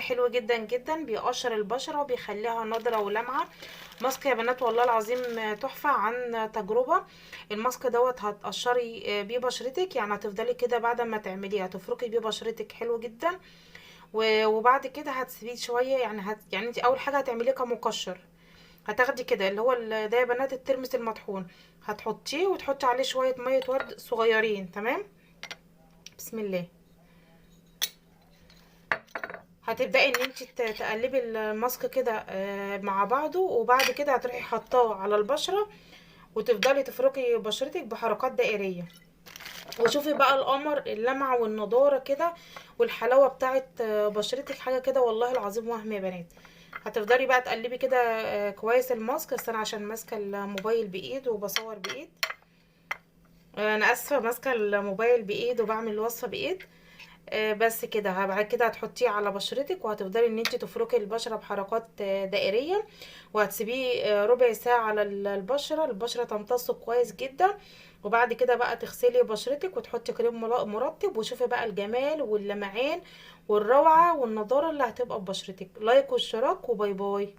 حلو جدا جدا، بيقشر البشره وبيخليها نضره ولمعه. ماسك يا بنات والله العظيم تحفه، عن تجربه. الماسك دوت هتقشري بيه بشرتك، يعني هتفضلي كده بعد ما تعمليه هتفركي بيه بشرتك حلو جدا. وبعد كده هتسيبيه شويه، يعني يعني انت اول حاجه هتعمليه كمقشر. هتاخدي كده اللي هو ده يا بنات الترمس المطحون، هتحطيه وتحطي عليه شويه ميه ورد صغيرين. تمام، بسم الله. هتبداي ان انت تقلبي الماسك كده مع بعضه، وبعد كده هتروحي حطاه على البشره، وتفضلي تفركي بشرتك بحركات دائريه. وشوفي بقى القمر اللمعه والنضاره كده والحلاوه بتاعت بشرتك، حاجه كده والله العظيم وهم يا بنات. هتفضلي بقى تقلبي كده كويس الماسك. بس انا عشان ماسكه الموبايل بايد وبصور بايد، انا اسفه، ماسكه الموبايل بايد وبعمل الوصفه بايد. بس كده بعد كده هتحطيه على بشرتك، وهتفضلي ان انت تفركي البشره بحركات دائريه، وهتسيبيه ربع ساعه على البشره تمتص كويس جدا. وبعد كده بقى تغسلي بشرتك وتحطي كريم مرطب، وشوفي بقى الجمال واللمعان والروعه والنضاره اللي هتبقى في بشرتك. لايك واشتراك وباي باي.